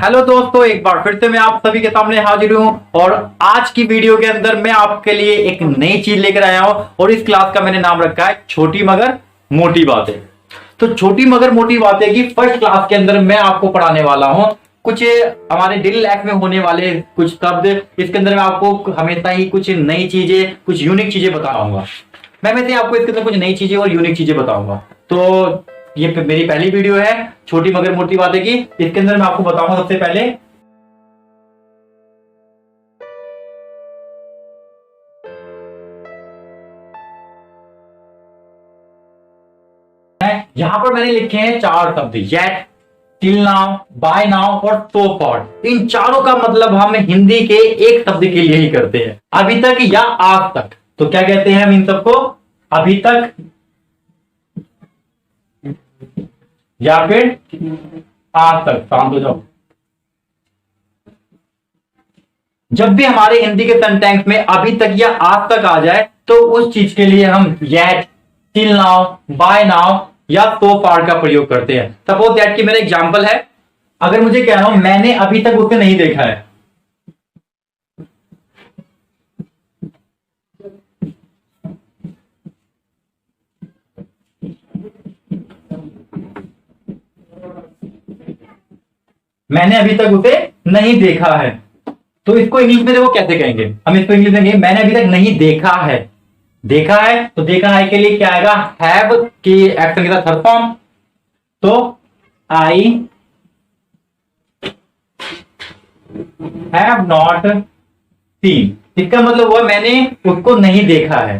Hello दोस्तों, एक बार फिर से मैं आप सभी के सामने हाजिर हूं और आज की वीडियो के अंदर मैं आपके लिए एक नई चीज लेकर आया हूं और इस क्लास का मैंने नाम रखा है छोटी मगर मोटी बातें। तो छोटी मगर मोटी बातें की फर्स्ट क्लास के अंदर मैं आपको पढ़ाने वाला हूं कुछ हमारे डेली लाइफ में होने वाले कुछ शब्द। इसके अंदर मैं आपको हमेशा ही कुछ नई चीजें, कुछ यूनिक चीजें बताऊंगा। मैं वैसे आपको इसके अंदर कुछ नई चीजें और यूनिक चीजें बताऊंगा। तो ये मेरी पहली वीडियो है छोटी मगर मोटी बातें की। इसके अंदर मैं आपको बताऊंगा सबसे पहले यहां पर मैंने लिखे हैं चार शब्द, yet, till now, by now और सो फॉर। इन चारों का मतलब हम हिंदी के एक शब्द के लिए ही करते हैं, अभी तक या आज तक। तो क्या कहते हैं हम इन सबको? अभी तक या फिर आज तक। शांत हो जाओ। जब भी हमारे हिंदी के सेंटेंस में अभी तक या आज तक आ जाए तो उस चीज के लिए हम yet, till now, by now या सो फार का प्रयोग करते हैं। सपोज दैट कि मेरा एग्जांपल है, अगर मुझे कह रहा हूं मैंने अभी तक उसे नहीं देखा है, मैंने अभी तक उसे नहीं देखा है, तो इसको इंग्लिश में देखो कैसे कहेंगे हम। इसको इंग्लिश में कहेंगे मैंने अभी तक नहीं देखा है। देखा है तो देखा है के लिए क्या आएगा? हैव की एक्शन के साथ थर्ड फॉर्म। तो आई हैव नॉट सीन, इसका मतलब हुआ मैंने उसको नहीं देखा है।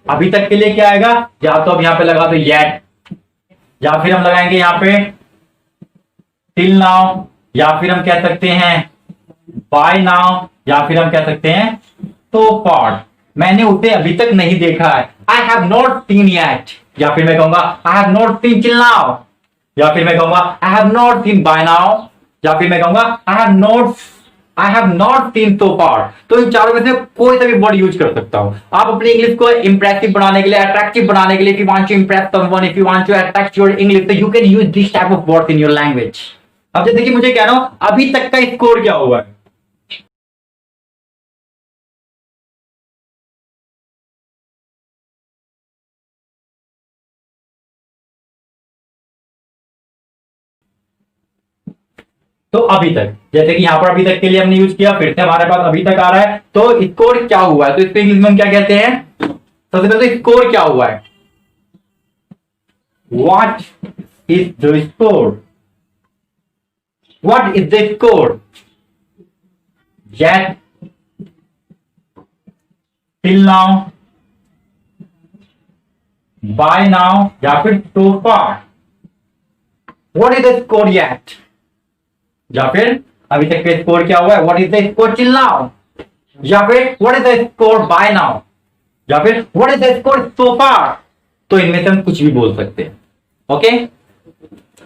अभी तक के लिए क्या आएगा? या तो अब यहां पे लगा दो येट, या फिर हम लगाएंगे यहां पे टिल नाउ, या फिर हम कह सकते हैं बाय नाउ, या फिर हम कह सकते हैं सो फार। मैंने उसे अभी तक नहीं देखा है, I have not seen yet. या फिर मैं कहूंगा I have not seen till now, या फिर मैं कहूंगा I have not seen by now, या फिर मैं कहूंगा I have not seen so far. तो इन चारों में से कोई सा भी वर्ड यूज कर सकता हूं। आप अपनी इंग्लिश को इंप्रेसिव बनाने के लिए, अट्रैक्टिव बनाने के लिए, if you want to impress someone, if you want to attract your English, तो you can use this type of words in your language. अब जैसे कि मुझे कह रहा हूं अभी तक का स्कोर क्या हुआ है, तो अभी तक, जैसे कि यहां पर अभी तक के लिए हमने यूज किया, फिर से हमारे पास अभी तक आ रहा है, तो स्कोर क्या हुआ है? तो इसको इंग्लिश में हम क्या कहते हैं? सबसे पहले तो स्कोर क्या हुआ है? What is the score? What is the score? Yet, till now, by now, या फिर so far. What is the score yet? या फिर अभी तक का स्कोर क्या हुआ है? What is the score till now, या फिर what is the score by now, या फिर what is the score so far. तो इनमें से हम कुछ भी बोल सकते हैं। ओके,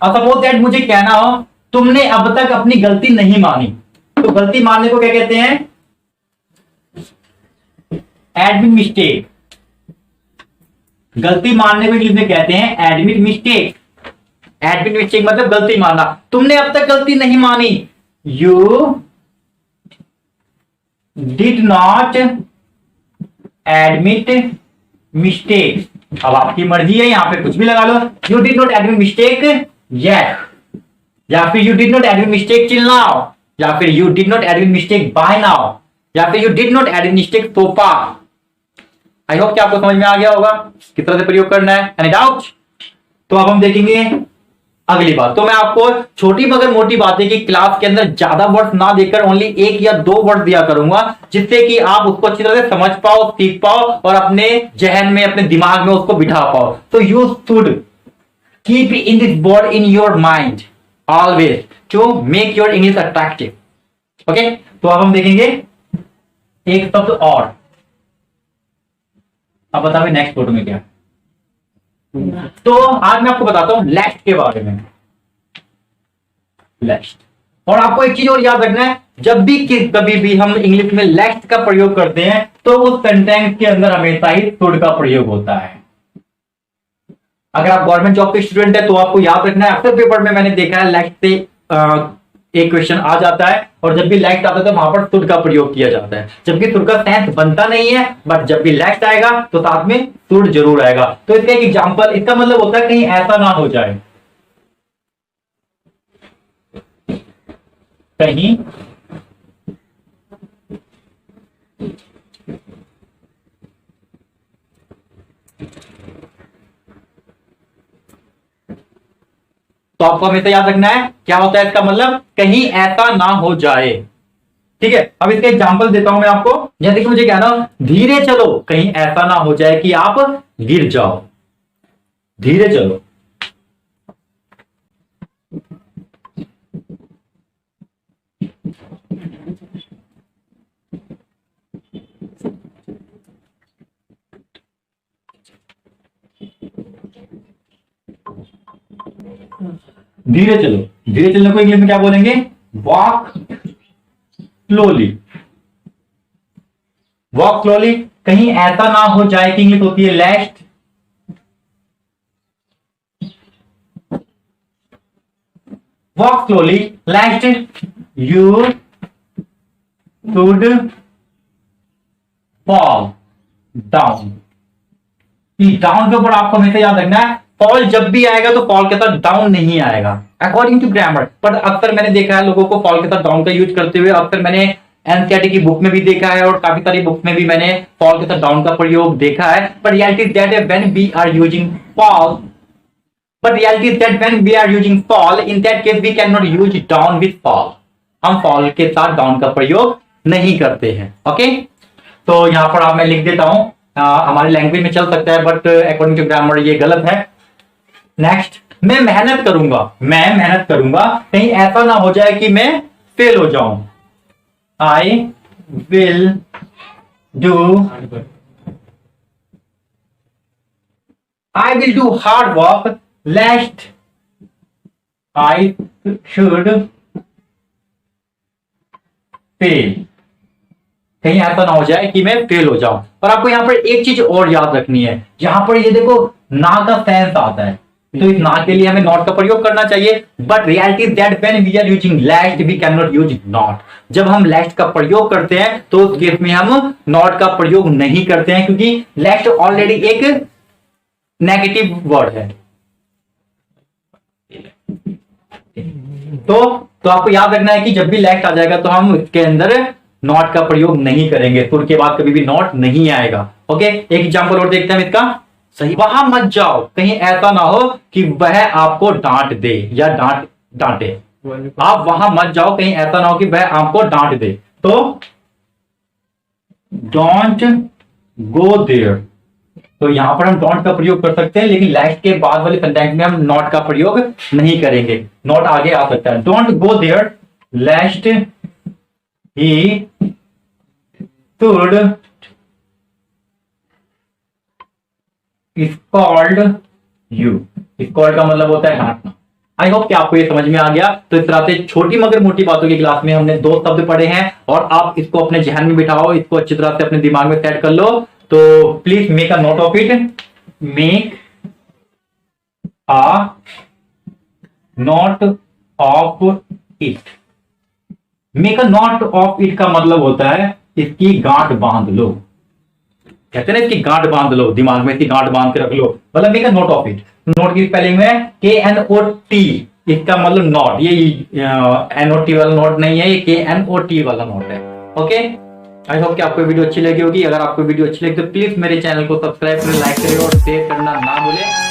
अब सपोज दैट मुझे कहना हो तुमने अब तक अपनी गलती नहीं मानी, तो गलती मानने को क्या कहते हैं? Admit mistake. गलती मानने को इंग्लिश में कहते हैं एडमिट मिस्टेक। एडमिट मिस्टेक मतलब गलती मानना। तुमने अब तक गलती नहीं मानी, you did not admit mistake. अब आपकी मर्जी है, यहां पे कुछ भी लगा लो। You did not admit mistake yet, या फिर you did not admit mistake till now, या फिर you did not admit mistake by now, या फिर you did not admit mistake so far. I hope कि आपको समझ में आ गया होगा किस तरह से प्रयोग करना है। Any doubt? तो अब हम देखेंगे अगली बात। तो मैं आपको छोटी मगर मोटी बातें की क्लास के अंदर ज्यादा वर्ड ना देकर ओनली एक या दो वर्ड दिया करूंगा, जिससे कि आप उसको अच्छी तरह से समझ पाओ, सीख पाओ और अपने जहन में, अपने दिमाग में उसको बिठा पाओ। तो you should keep in this word in your mind always to make your English attractive. Okay, तो अब हम देखेंगे एक शब्द और। अब बताओ नेक्स्ट फोटो में क्या? तो आज मैं आपको बताता हूं लेफ्ट के बारे में। लेफ्ट, और आपको एक चीज और याद रखना है, जब भी कभी भी हम इंग्लिश में लेफ्ट का प्रयोग करते हैं तो उस सेंटेंस के अंदर हमेशा ही शुड का प्रयोग होता है। अगर आप गवर्नमेंट जॉब के स्टूडेंट है तो आपको याद रखना है, अक्सर पेपर में मैंने देखा है लेफ्ट से एक क्वेश्चन आ जाता है, और जब भी लेफ्ट आता है तो वहां पर शुड का प्रयोग किया जाता है, जबकि शुड का सेंस बनता नहीं है, बट जब भी लेफ्ट आएगा तो साथ में शुड जरूर आएगा। तो इसका एक एग्जांपल, इसका मतलब होता है कहीं ऐसा ना हो जाए, कहीं तो आपको हमेशा याद रखना है क्या होता है इसका मतलब, कहीं ऐसा ना हो जाए। ठीक है, अब इसका एग्जांपल देता हूं मैं आपको। जैसे कि मुझे कहना धीरे चलो, कहीं ऐसा ना हो जाए कि आप गिर जाओ, धीरे चलो। धीरे चलो, धीरे चलने को इंग्लिश में क्या बोलेंगे, वॉक स्लोली, वॉक स्लोली। कहीं ऐसा ना हो जाए कि इंग्लिश होती है lest walk slowly, lest you should fall down. Down के ऊपर आपको हमेशा याद रखना है, फॉल जब भी आएगा तो फॉल के साथ डाउन नहीं आएगा अकॉर्डिंग टू ग्रामर। बट अक्सर मैंने देखा है लोगों को फॉल के साथ डाउन का यूज करते हुए, अक्सर मैंने एनसीईआरटी की बुक में भी देखा है और काफी सारी बुक में भी मैंने फॉल के साथ डाउन का प्रयोग देखा है। But reality is that when we are using fall, but reality is that when we are using fall, in that case we can not use down with fall. हम फॉल के साथ down का प्रयोग नहीं करते हैं। ओके, तो यहां पर आप मैं लिख देता हूं, हमारी लैंग्वेज में चल सकता है बट अकॉर्डिंग टू ग्रामर ये गलत है। नेक्स्ट, मैं मेहनत करूंगा, मैं मेहनत करूंगा, कहीं ऐसा ना हो जाए कि मैं फेल हो जाऊं। I will do hard work lest I should fail. कहीं ऐसा ना हो जाए कि मैं फेल हो जाऊं। पर आपको यहां पर एक चीज और याद रखनी है, यहां पर ये देखो ना का सेंस आता है, तो इस ना के लिए हमें नॉट का प्रयोग करना चाहिए। But reality is that when we are using lest we can not use not. जब हम लेस्ट का प्रयोग करते हैं तो उस केस में हम नॉट का प्रयोग नहीं करते हैं, क्योंकि लेस्ट ऑलरेडी एक नेगेटिव वर्ड है। तो आपको याद रखना है कि जब भी लेस्ट आ जाएगा तो हम इसके अंदर नॉट का प्रयोग नहीं करेंगे, सुर के बाद कभी भी नॉट नहीं आएगा। ओके, एक एग्जांपल और देखते हैं इसका। सही, वहां मत जाओ, कहीं ऐसा ना हो कि वह आपको डांट दे या डांटे। आप वहां मत जाओ, कहीं ऐसा ना हो कि वह आपको डांट दे। तो डोंट गो देयर, तो यहां पर हम डोंट का प्रयोग कर सकते हैं, लेकिन लास्ट के बाद वाले सेंटेंस में हम नॉट का प्रयोग नहीं करेंगे, नॉट आगे आ सकता है। Don't go there last he should scold you. Scold का मतलब होता है डांटना। आई होप कि आपको ये समझ में आ गया। तो इस तरह से छोटी मगर मोटी बातों की क्लास में हमने 2 शब्द पढ़े हैं, और आप इसको अपने जहन में बिठाओ, इसको अच्छी तरह से अपने दिमाग में सेट कर लो। तो please make a note of it, make a note of it. Make a note of it का मतलब होता है इसकी गांठ बांध लो। कहते हैं ना इसकी गांठ बांध लो, दिमाग में इसकी गांठ बांध के रख लो, मतलब make a note of it. Note की स्पेलिंग में KNOT, इसका मतलब नोट, ये NOT वाला नोट नहीं है, ये KNOT वाला नोट है। ओके, आई होप कि आपको वीडियो अच्छी लगी होगी। अगर आपको वीडियो अच्छी लगी तो प्लीज मेरे चैनल को सब्सक्राइब करें, लाइक करें और शेयर करना ना भूलें।